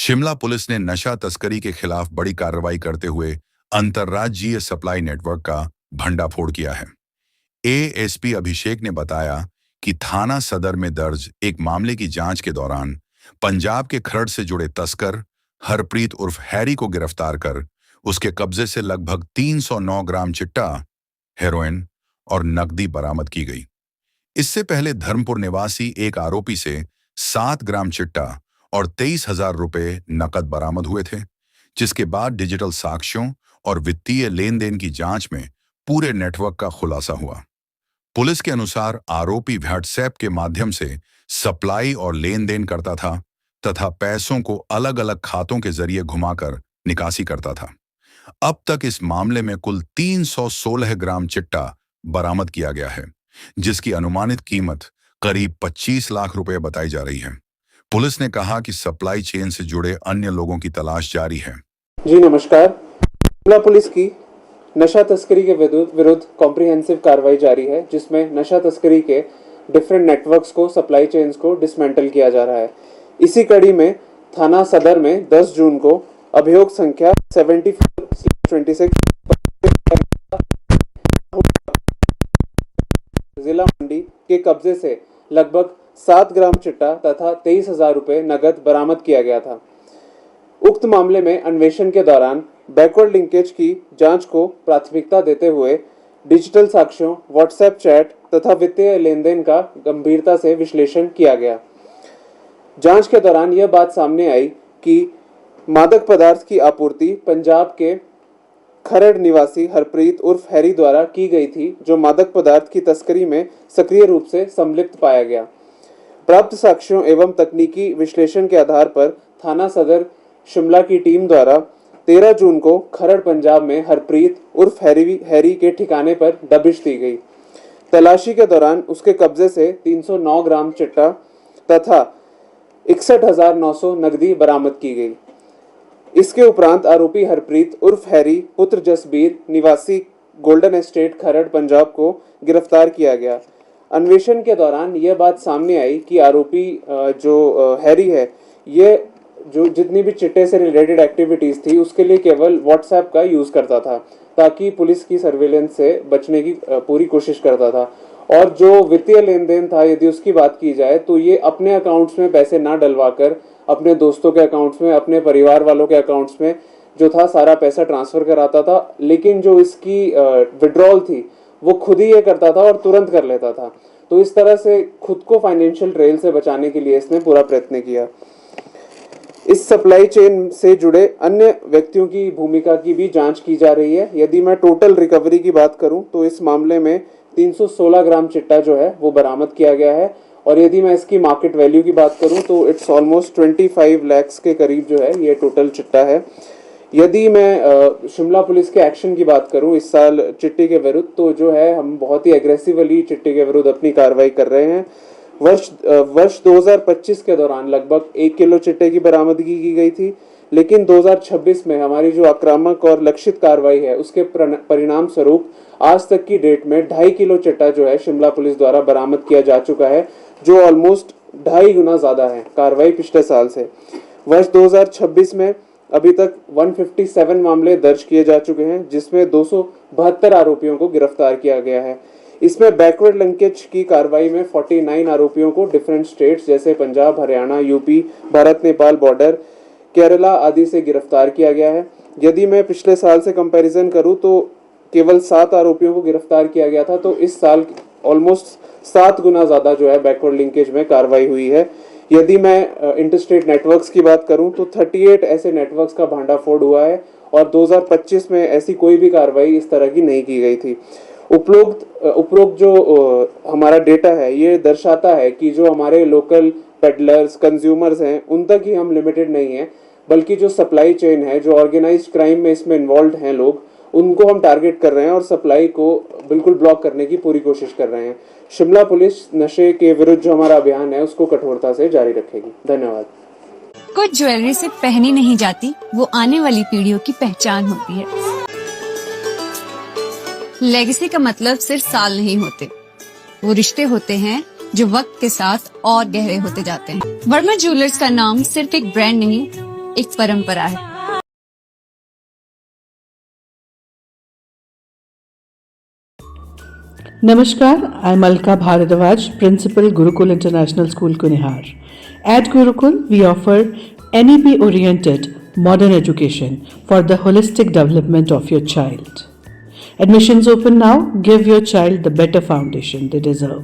Shimla police ने नशा तस्करी के खिलाफ बड़ी कार्रवाई करते हुए अंतर्राज्यीय सप्लाई नेटवर्क का भंडाफोड़ किया है। एएसपी अभिषेक ने बताया कि थाना सदर में दर्ज एक मामले की जांच के दौरान पंजाब के खरड़ से जुड़े तस्कर हरप्रीत उर्फ हैरी को गिरफ्तार कर उसके कब्जे से लगभग 309 ग्राम चिट्टा, हेरोइन और नकदी बरामद की गई। इससे पहले धर्मपुर निवासी एक आरोपी से 7 ग्राम चिट्टा और 23,000 रुपए नकद बरामद हुए थे, जिसके बाद डिजिटल साक्ष्यों और वित्तीय लेन देन की जांच में पूरे नेटवर्क का खुलासा हुआ। पुलिस के अनुसार आरोपी व्हाट्सएप के माध्यम से सप्लाई और लेन देन करता था तथा पैसों को अलग अलग खातों के जरिए घुमाकर निकासी करता था। अब तक इस मामले में कुल 316 ग्राम चिट्टा बरामद किया गया है, जिसकी अनुमानित कीमत करीब 25 लाख रुपए बताई जा रही है। पुलिस ने कहा कि सप्लाई चेन से जुड़े अन्य लोगों की तलाश जारी है। जी नमस्कार। शिमला पुलिस की नशा तस्करी के विरुद्ध कॉम्प्रिहेंसिव कार्रवाई जारी है, जिसमें नशा तस्करी के डिफरेंट नेटवर्क्स को, सप्लाई चेन्स को डिसमेंटल किया जा रहा है। इसी कड़ी में थाना सदर में 10 जून को अभियोग संख्या 74/26 जिला मंडी के कब्जे से लगभग 7 ग्राम चिट्टा तथा 23,000 रुपए नगद बरामद किया गया था। उक्त मामले में अन्वेषण के दौरान बैकवर्ड लिंकेज की जांच को प्राथमिकता देते हुए डिजिटल साक्ष्यों, व्हाट्सएप चैट तथा वित्तीय लेन देन का गंभीरता से विश्लेषण किया गया। जांच के दौरान यह बात सामने आई कि मादक पदार्थ की आपूर्ति पंजाब के खरड़ निवासी हरप्रीत उर्फ हैरी द्वारा की गई थी, जो मादक पदार्थ की तस्करी में सक्रिय रूप से संलिप्त पाया गया। प्राप्त साक्ष्यों एवं तकनीकी विश्लेषण के आधार पर थाना सदर शिमला की टीम द्वारा 13 जून को खरड़ पंजाब में हरप्रीत उर्फ हैरी के ठिकाने पर दबिश दी गई। तलाशी के दौरान उसके कब्जे से 309 ग्राम चिट्टा तथा 61,900 नकदी बरामद की गई। इसके उपरांत आरोपी हरप्रीत उर्फ हैरी पुत्र जसबीर निवासी गोल्डन एस्टेट खरड़ पंजाब को गिरफ्तार किया गया। अन्वेषण के दौरान यह बात सामने आई कि आरोपी जो हैरी है, ये जो जितनी भी चिट्टे से रिलेटेड एक्टिविटीज थी उसके लिए केवल व्हाट्सएप का यूज करता था, ताकि पुलिस की सर्वेलेंस से बचने की पूरी कोशिश करता था। और जो वित्तीय लेन देन था, यदि उसकी बात की जाए तो ये अपने अकाउंट्स में पैसे ना डलवाकर अपने दोस्तों के अकाउंट्स में, अपने परिवार वालों के अकाउंट्स में जो था सारा पैसा ट्रांसफर कराता था, लेकिन जो इसकी विड्रॉल थी वो खुद ही ये करता था और तुरंत कर लेता था। तो इस तरह से खुद को फाइनेंशियल ट्रेल से बचाने के लिए इसने पूरा प्रयत्न किया। इस सप्लाई चेन से जुड़े अन्य व्यक्तियों की भूमिका की भी जांच की जा रही है। यदि मैं टोटल रिकवरी की बात करूं तो इस मामले में 316 ग्राम चिट्टा जो है वो बरामद किया गया है, और यदि मैं इसकी मार्केट वैल्यू की बात करूं तो इट्स ऑलमोस्ट 25 लाख के करीब जो है ये टोटल चिट्टा है। यदि मैं शिमला पुलिस के एक्शन की बात करूं इस साल चिट्टे के विरुद्ध, तो जो है हम बहुत ही एग्रेसिवली चिट्टे के विरुद्ध अपनी कार्रवाई कर रहे हैं। वर्ष 2025 के दौरान लगभग 1 किलो चिट्टे की बरामदगी की गई थी, लेकिन 2026 में हमारी जो आक्रामक और लक्षित कार्रवाई है उसके परिणाम स्वरूप आज तक की डेट में 2.5 किलो चिट्टा जो है शिमला पुलिस द्वारा बरामद किया जा चुका है, जो ऑलमोस्ट 2.5 गुना ज्यादा है कार्रवाई पिछले साल से। वर्ष 2026 में अभी तक 157 मामले दर्ज किए जा चुके हैं, जिसमें 272 आरोपियों को गिरफ्तार किया गया है। इसमें बैकवर्ड लिंकेज की कार्रवाई में 49 आरोपियों को डिफरेंट स्टेट्स जैसे पंजाब, हरियाणा, यूपी, भारत नेपाल बॉर्डर, केरला आदि से गिरफ्तार किया गया है। यदि मैं पिछले साल से कंपैरिजन करूं तो केवल 7 आरोपियों को गिरफ्तार किया गया था, तो इस साल ऑलमोस्ट 7 गुना ज्यादा जो है बैकवर्ड लिंकेज में कार्रवाई हुई है। यदि मैं इंटरस्टेट नेटवर्क्स की बात करूं तो 38 ऐसे नेटवर्क्स का भांडाफोड़ हुआ है, और 2025 में ऐसी कोई भी कार्रवाई इस तरह की नहीं की गई थी। उपरोक्त जो हमारा डेटा है ये दर्शाता है कि जो हमारे लोकल पेडलर्स, कंज्यूमर्स हैं, उन तक ही हम लिमिटेड नहीं है, बल्कि जो सप्लाई चेन है, जो ऑर्गेनाइज्ड क्राइम में इसमें इन्वॉल्व हैं लोग, उनको हम टारगेट कर रहे हैं और सप्लाई को बिल्कुल ब्लॉक करने की पूरी कोशिश कर रहे हैं। शिमला पुलिस नशे के विरुद्ध जो हमारा अभियान है उसको कठोरता से जारी रखेगी। धन्यवाद। कुछ ज्वेलरी से पहनी नहीं जाती, वो आने वाली पीढ़ियों की पहचान होती है। लेगेसी का मतलब सिर्फ साल नहीं होते, वो रिश्ते होते हैं जो वक्त के साथ और गहरे होते जाते हैं। वर्मा ज्वेलर्स का नाम सिर्फ एक ब्रांड नहीं, एक परंपरा है। Namaskar, I'm Alka Bharadwaj, Principal Gurukul International School, Kunihar. At Gurukul, we offer NEP-oriented modern education for the holistic development of your child. Admissions open now. Give your child the better foundation they deserve.